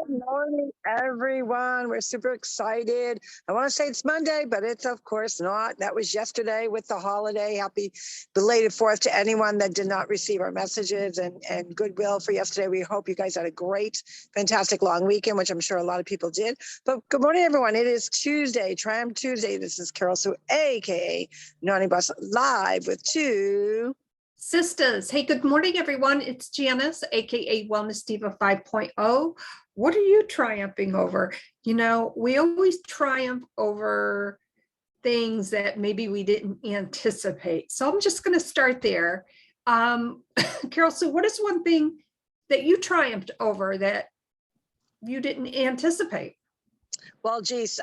Good morning, everyone. We're super excited. I want to say it's Monday, but it's of course not. That was yesterday with the holiday. Happy belated 4th to anyone that did not receive our messages and goodwill for yesterday. We hope you guys had a great, fantastic long weekend, which I'm sure a lot of people did. But good morning, everyone. It is Tuesday, Triumph Tuesday. This is Carol Sue, aka Naughty Boss, live with two Sisters. Hey, good morning, everyone. It's Janice, aka Wellness Diva 5.0. What are you triumphing over? You know, we always triumph over things that maybe we didn't anticipate. So I'm just going to start there. Carol, so what is one thing that you triumphed over that you didn't anticipate? Well, geez,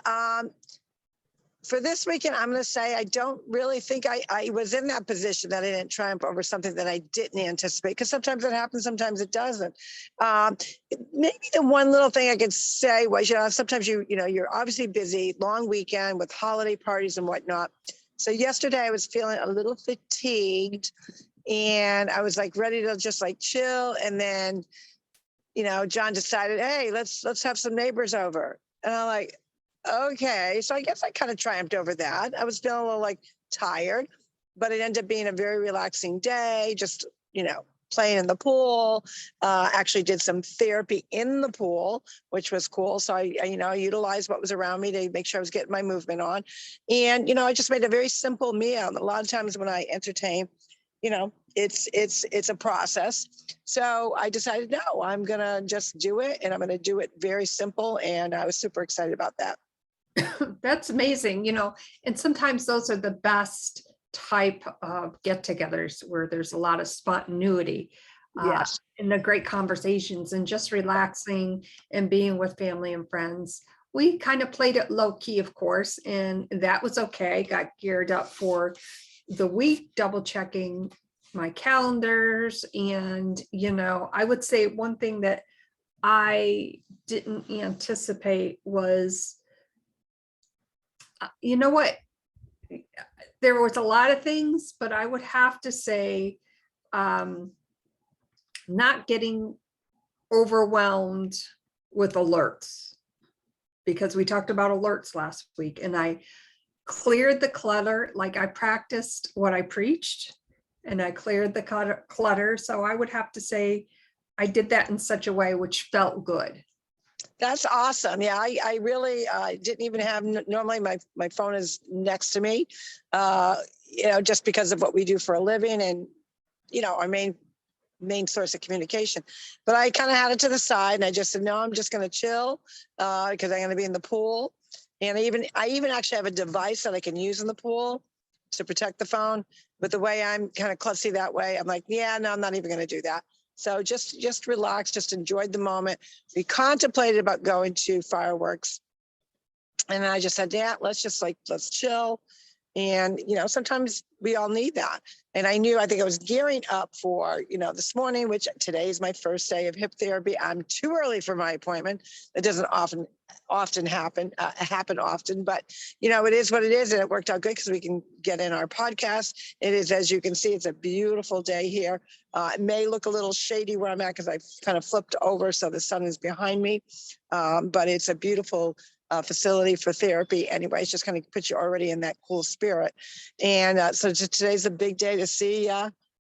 for this weekend, I'm going to say I don't really think I was in that position that I didn't triumph over something that I didn't anticipate, because sometimes it happens, sometimes it doesn't. Maybe the one little thing I could say was, sometimes you're obviously busy, long weekend with holiday parties and whatnot. So yesterday I was feeling a little fatigued and I was like ready to just like chill. And then, John decided, hey, let's have some neighbors over. And I'm like, okay, so I guess I kind of triumphed over that. I was feeling a little like tired, but it ended up being a very relaxing day, just, playing in the pool. Actually did some therapy in the pool, which was cool. So I utilized what was around me to make sure I was getting my movement on. And, I just made a very simple meal. And a lot of times when I entertain, it's a process. So I decided, no, I'm going to just do it. And I'm going to do it very simple. And I was super excited about that. That's amazing, and sometimes those are the best type of get-togethers where there's a lot of spontaneity, Yes. and the great conversations and just relaxing and being with family and friends. We kind of played it low key, of course, and that was okay. Got geared up for the week, double checking my calendars. And, I would say one thing that I didn't anticipate was, there was a lot of things, but I would have to say not getting overwhelmed with alerts, because we talked about alerts last week, and I cleared the clutter. Like I practiced what I preached and I cleared the clutter. So I would have to say I did that in such a way which felt good. That's awesome. Yeah, I really didn't even have, normally my phone is next to me, just because of what we do for a living and, our main source of communication. But I kind of had it to the side and I just said, no, I'm just going to chill because I'm going to be in the pool. And I even actually have a device that I can use in the pool to protect the phone. But the way I'm kind of klutzy that way, I'm like, yeah, no, I'm not even going to do that. So just relax, just enjoyed the moment. We contemplated about going to fireworks. And I just said, yeah, let's chill. And, sometimes we all need that. And I think I was gearing up for, this morning, which today is my first day of hip therapy. I'm too early for my appointment. It doesn't often happen often, but it is what it is. And it worked out good because we can get in our podcast. It is, as you can see, it's a beautiful day here. It may look a little shady where I'm at because I've kind of flipped over so the sun is behind me, but it's a beautiful facility for therapy. Anyway, it's just kind of put you already in that cool spirit. And so today's a big day to see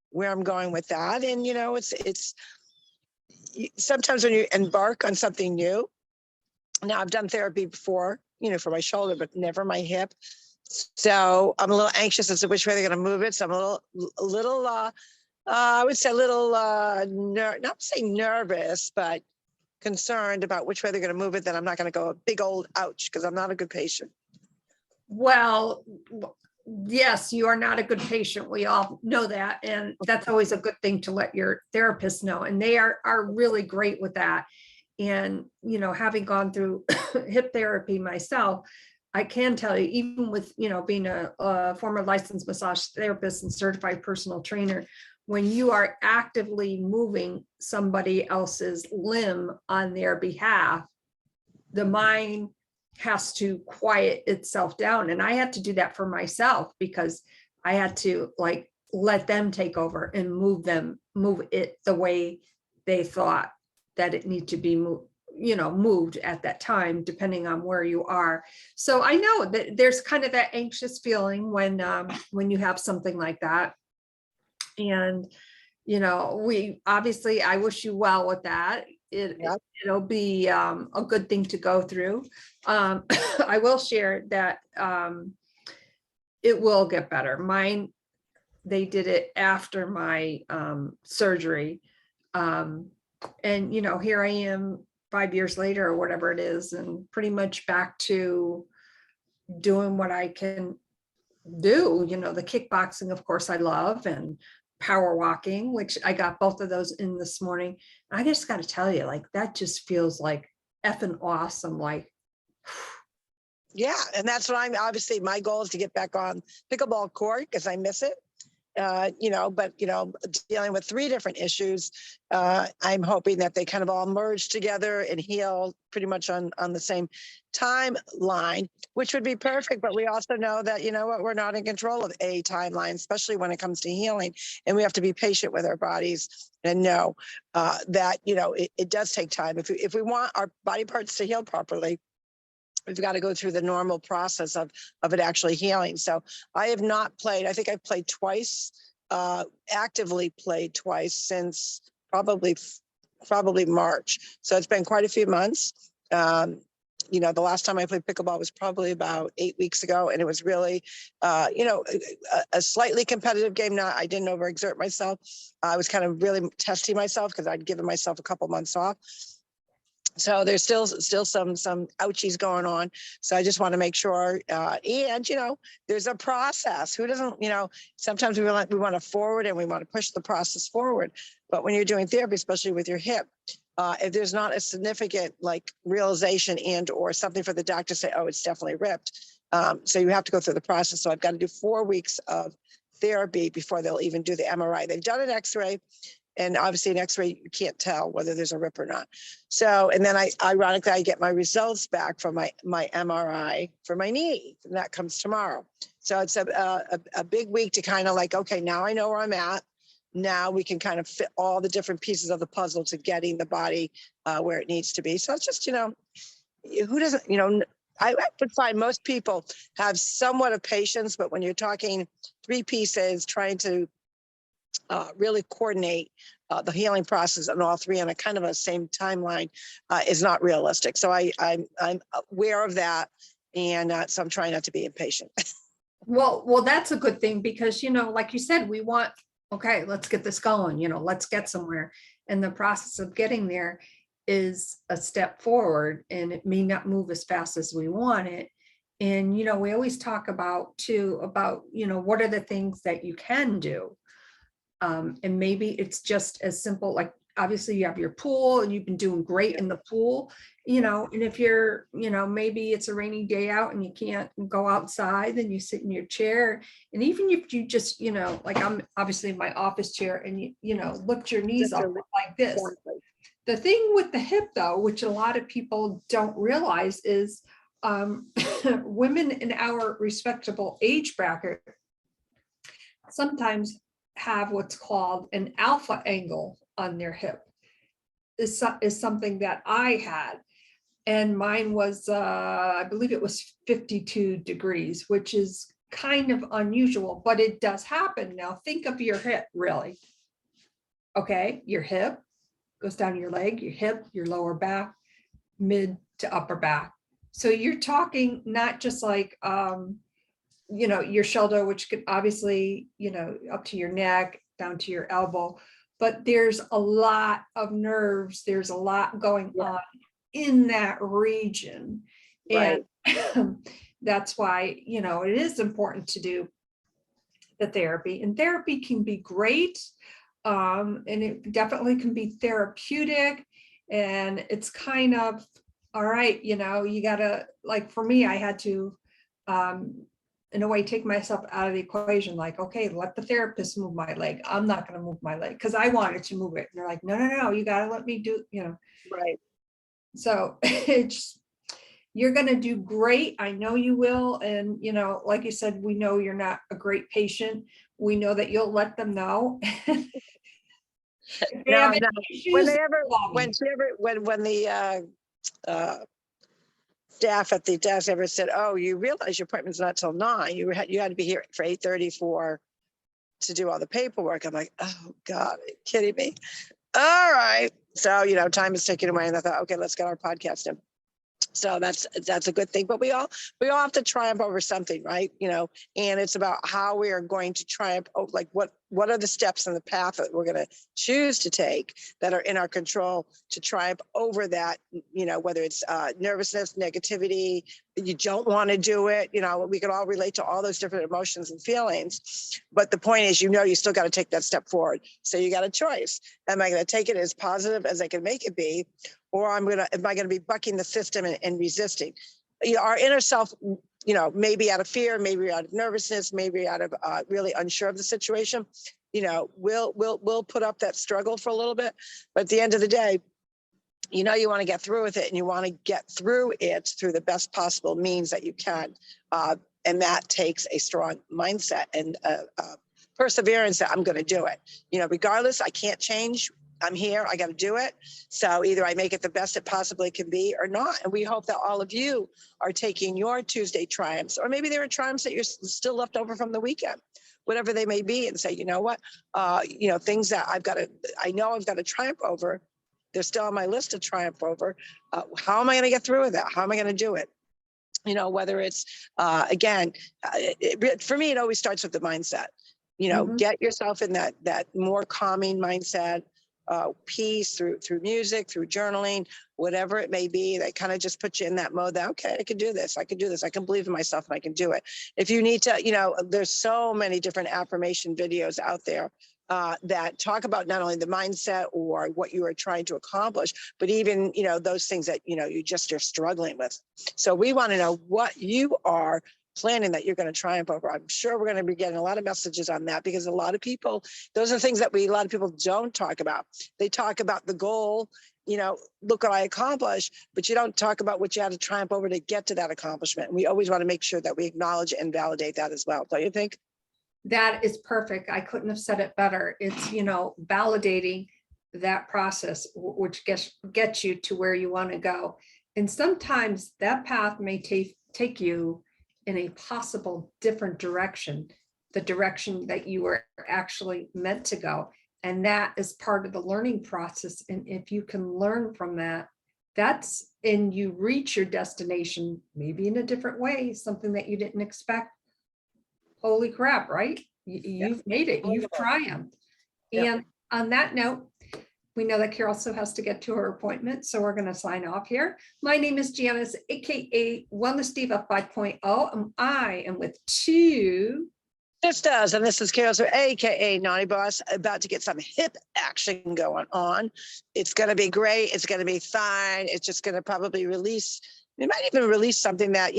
where I'm going with that. And, it's sometimes when you embark on something new. Now I've done therapy before, for my shoulder, but never my hip. So I'm a little anxious as to which way they're going to move it. So I'm a little, I would say a little, not say nervous, but concerned about which way they're going to move it. Then I'm not going to go a big old ouch, because I'm not a good patient. Well, yes, you are not a good patient. We all know that. And that's always a good thing to let your therapist know. And they are really great with that. And, having gone through hip therapy myself, I can tell you, even with, being a former licensed massage therapist and certified personal trainer, when you are actively moving somebody else's limb on their behalf, the mind has to quiet itself down. And I had to do that for myself, because I had to let them take over and move it the way they thought that it needed to be moved, moved at that time, depending on where you are. So I know that there's kind of that anxious feeling when you have something like that. And, I wish you well with that. Yep. It'll be a good thing to go through. I will share that it will get better. Mine, they did it after my surgery. And here I am 5 years later or whatever it is, and pretty much back to doing what I can do. The kickboxing, of course, I love, and power walking, which I got both of those in this morning. I just got to tell you, like, that just feels like effing awesome. Like, Yeah. And that's what obviously my goal is to get back on pickleball court because I miss it. But dealing with 3 different issues, I'm hoping that they kind of all merge together and heal pretty much on the same timeline, which would be perfect. But we also know that, we're not in control of a timeline, especially when it comes to healing. And we have to be patient with our bodies and know that, it does take time. If we want our body parts to heal properly, we've got to go through the normal process of it actually healing. So I have not played. I think I've played twice, actively played twice since probably March. So it's been quite a few months. The last time I played pickleball was probably about 8 weeks ago, and it was really, a slightly competitive game. I didn't overexert myself. I was kind of really testing myself because I'd given myself a couple months off. So there's still some ouchies going on. So I just want to make sure, and there's a process. Who doesn't, sometimes we want to forward and we want to push the process forward. But when you're doing therapy, especially with your hip, if there's not a significant realization and or something for the doctor to say, oh, it's definitely ripped. So you have to go through the process. So I've got to do 4 weeks of therapy before they'll even do the MRI. They've done an X-ray. And obviously an X-ray, you can't tell whether there's a rip or not. So, and then ironically, I get my results back from my MRI for my knee, and that comes tomorrow. So it's a big week to kind of okay, now I know where I'm at. Now we can kind of fit all the different pieces of the puzzle to getting the body where it needs to be. So it's just, who doesn't, I would find most people have somewhat of patience, but when you're talking 3 pieces, trying to really coordinate the healing process and all 3 on a kind of a same timeline is not realistic. So I'm aware of that, and so I'm trying not to be impatient. well, that's a good thing because, like you said, we want, okay, let's get this going, let's get somewhere. And the process of getting there is a step forward, and it may not move as fast as we want it. And, we always talk about what are the things that you can do? And maybe it's just as simple, like obviously you have your pool and you've been doing great in the pool, and if you're, maybe it's a rainy day out and you can't go outside, then you sit in your chair. And even if you just, like I'm obviously in my office chair and you lift your knees up like this. The thing with the hip though, which a lot of people don't realize is women in our respectable age bracket sometimes have what's called an alpha angle on their hip is something that I had. And mine was, I believe it was 52 degrees, which is kind of unusual, but it does happen. Now think of your hip, really. Okay, your hip goes down your leg, your hip, your lower back, mid to upper back. So you're talking not just like, your shoulder, which could obviously, up to your neck, down to your elbow, but there's a lot of nerves. There's a lot going on in that region. Right. And that's why, it is important to do the therapy, and therapy can be great. And it definitely can be therapeutic, and it's kind of, all right, you gotta, like for me, I had to, in a way, take myself out of the equation. Like, okay, let the therapist move my leg. I'm not going to move my leg because I wanted to move it. And they're like, no, you got to let me do, Right. So you're going to do great. I know you will. And, like you said, we know you're not a great patient. We know that you'll let them know. No. When the staff at the desk ever said, "Oh, you realize your appointment's not till 9. You had to be here for 8:30 to do all the paperwork." I'm like, "Oh God, are you kidding me?" All right. So, time is ticking away, and I thought, okay, let's get our podcast in. So that's a good thing. But we all have to triumph over something, right? And it's about how we are going to triumph. Like what are the steps in the path that we're going to choose to take that are in our control to triumph over that, whether it's nervousness, negativity, you don't want to do it. We can all relate to all those different emotions and feelings. But the point is, you still got to take that step forward. So you got a choice. Am I going to take it as positive as I can make it be? Or am I going to be bucking the system and resisting? Our inner self, maybe out of fear, maybe out of nervousness, maybe out of really unsure of the situation, we'll put up that struggle for a little bit. But at the end of the day, you want to get through with it, and you want to get through it through the best possible means that you can. And that takes a strong mindset and perseverance that I'm going to do it. Regardless, I can't change. I'm here. I got to do it. So either I make it the best it possibly can be or not. And we hope that all of you are taking your Tuesday triumphs, or maybe there are triumphs that you're still left over from the weekend, whatever they may be, and say, you know what, things that I know I've got to triumph over. They're still on my list to triumph over. How am I going to get through with that? How am I going to do it? Whether it's, for me, it always starts with the mindset. Get yourself in that more calming mindset, peace through music, through journaling, whatever it may be, that kind of just puts you in that mode that, okay, I can do this. I can do this. I can believe in myself and I can do it. If you need to, there's so many different affirmation videos out there that talk about not only the mindset or what you are trying to accomplish, but even, those things that, you just are struggling with. So we want to know what you are planning that you're going to triumph over. I'm sure we're going to be getting a lot of messages on that, because a lot of people, those are things that a lot of people don't talk about. They talk about the goal, look what I accomplished, but you don't talk about what you had to triumph over to get to that accomplishment. And we always want to make sure that we acknowledge and validate that as well. Don't you think? That is perfect. I couldn't have said it better. It's, validating that process, which gets you to where you want to go. And sometimes that path may take you in a possible different direction, the direction that you were actually meant to go. And that is part of the learning process. And if you can learn from that, and you reach your destination, maybe in a different way, something that you didn't expect. Holy crap, right? You've made it, you've triumphed. And on that note, we know that Carol also has to get to her appointment, so we're going to sign off here. My name is Janice, aka Wellness Diva 5.0, and I am with TwoSistas, and this is Carol, aka Naughty Boss, about to get some hip action going on. It's going to be great. It's going to be fine. It's just going to probably it might even release something that,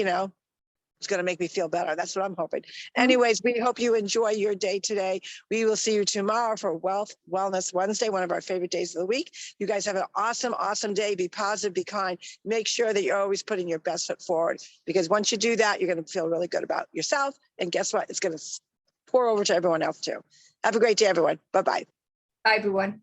it's going to make me feel better. That's what I'm hoping. Anyways, we hope you enjoy your day today. We will see you tomorrow for Wellness Wednesday, one of our favorite days of the week. You guys have an awesome, awesome day. Be positive, be kind. Make sure that you're always putting your best foot forward, because once you do that, you're going to feel really good about yourself. And guess what? It's going to pour over to everyone else too. Have a great day, everyone. Bye-bye. Bye, everyone.